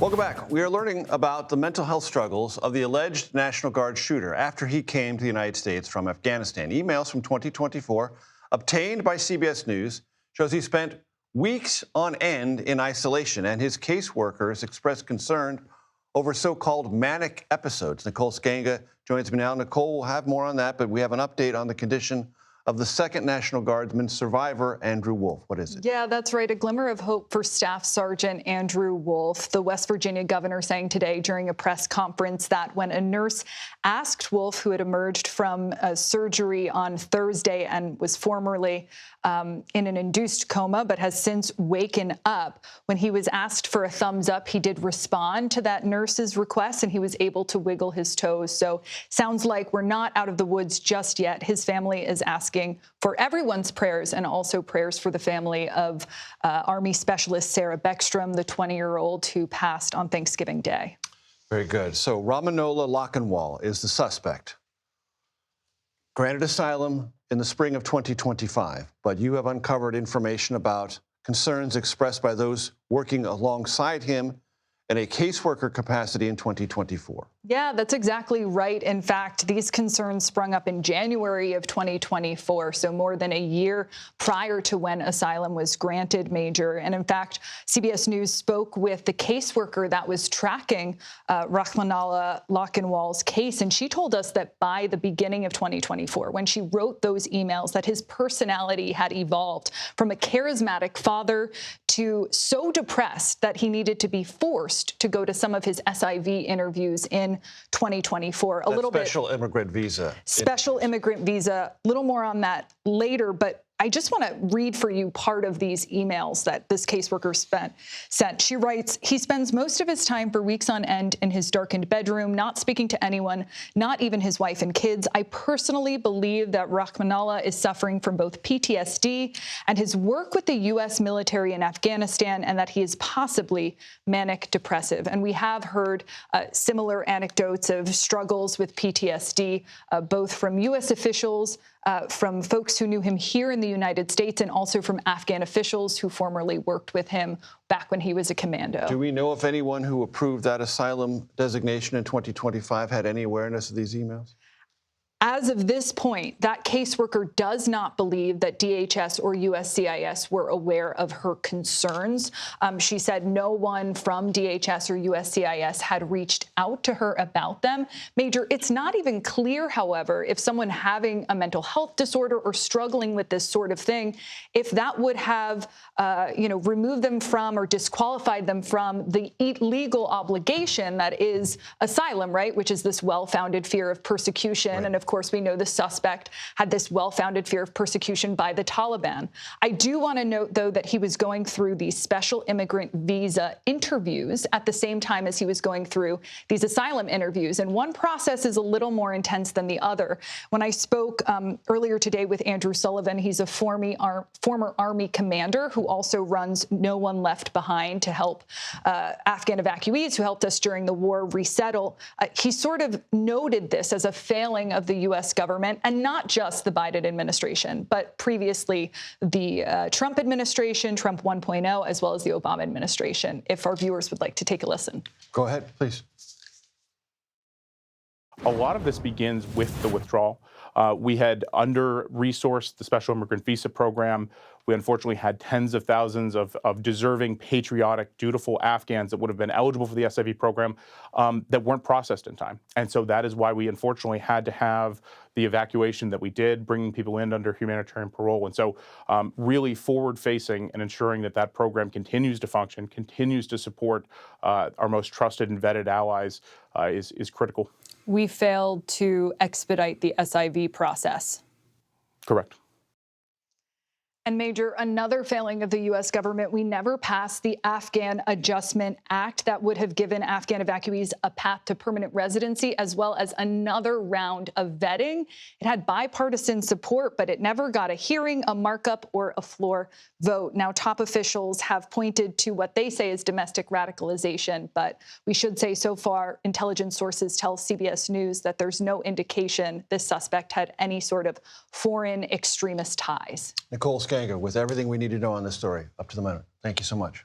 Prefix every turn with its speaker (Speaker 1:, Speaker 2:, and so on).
Speaker 1: Welcome back. We are learning about the mental health struggles of the alleged National Guard shooter after he came to the United States from Afghanistan. Emails from 2024 obtained by CBS News shows he spent weeks on end in isolation, and his caseworkers expressed concern over so-called manic episodes. Nicole Sganga joins me now. Nicole, we'll have more on that, but we have an update on the condition of the second National Guardsman survivor, Andrew Wolfe. What is it?
Speaker 2: Yeah, that's right. A glimmer of hope for Staff Sergeant Andrew Wolfe, the West Virginia governor, saying today during a press conference that when a nurse asked Wolfe, who had emerged from surgery on Thursday and was formerly in an induced coma but has since waken up, when he was asked for a thumbs up, he did respond to that nurse's request and he was able to wiggle his toes. So sounds like we're not out of the woods just yet. His family is asking for everyone's prayers and also prayers for the family of Army Specialist Sarah Beckstrom, the 20-year-old who passed on Thanksgiving Day.
Speaker 1: Very good. So Ramanola Lockenwall is the suspect. Granted asylum in the spring of 2025, but you have uncovered information about concerns expressed by those working alongside him in a caseworker capacity in 2024.
Speaker 2: Yeah, that's exactly right. In fact, these concerns sprung up in January of 2024, so more than a year prior to when asylum was granted, Major. And in fact, CBS News spoke with the caseworker that was tracking Rahmanullah Lockenwall's case, and she told us that by the beginning of 2024, when she wrote those emails, that his personality had evolved from a charismatic father to so depressed that he needed to be forced to go to some of his SIV interviews in 2024. A little bit
Speaker 1: special immigrant visa.
Speaker 2: Special immigrant visa. A little more on that later, but I just want to read for you part of these emails that this caseworker sent. She writes, he spends most of his time for weeks on end in his darkened bedroom, not speaking to anyone, not even his wife and kids. I personally believe that Rahmanullah is suffering from both PTSD and his work with the U.S. military in Afghanistan, and that he is possibly manic depressive. And we have heard similar anecdotes of struggles with PTSD, both from U.S. officials, from folks who knew him here in the United States, and also from Afghan officials who formerly worked with him back when he was a commando.
Speaker 1: Do we know if anyone who approved that asylum designation in 2025 had any awareness of these emails?
Speaker 2: As of this point, that caseworker does not believe that DHS or USCIS were aware of her concerns. She said no one from DHS or USCIS had reached out to her about them. Major, it's not even clear, however, if someone having a mental health disorder or struggling with this sort of thing, if that would have, removed them from or disqualified them from the legal obligation that is asylum, right, which is this well-founded fear of persecution.
Speaker 1: Right.
Speaker 2: And of course, we know the suspect had this well-founded fear of persecution by the Taliban. I do want to note, though, that he was going through these special immigrant visa interviews at the same time as he was going through these asylum interviews. And one process is a little more intense than the other. When I spoke earlier today with Andrew Sullivan, he's a former Army commander who also runs No One Left Behind to help Afghan evacuees who helped us during the war resettle. He sort of noted this as a failing of the U.S. government, and not just the Biden administration, but previously the Trump administration, Trump 1.0, as well as the Obama administration, if our viewers would like to take a listen.
Speaker 1: Go ahead, please.
Speaker 3: A lot of this begins with the withdrawal. We had under-resourced the special immigrant visa program. We unfortunately had tens of thousands of deserving, patriotic, dutiful Afghans that would have been eligible for the SIV program that weren't processed in time. And so that is why we unfortunately had to have the evacuation that we did, bringing people in under humanitarian parole. And so really forward-facing and ensuring that that program continues to function, continues to support our most trusted and vetted allies is critical.
Speaker 2: We failed to expedite the SIV process.
Speaker 3: Correct.
Speaker 2: And Major, another failing of the U.S. government, we never passed the Afghan Adjustment Act that would have given Afghan evacuees a path to permanent residency, as well as another round of vetting. It had bipartisan support, but it never got a hearing, a markup, or a floor vote. Now, top officials have pointed to what they say is domestic radicalization, but we should say so far, intelligence sources tell CBS News that there's no indication this suspect had any sort of foreign extremist ties.
Speaker 1: Nicole Sganga, with everything we need to know on this story up to the minute. Thank you so much.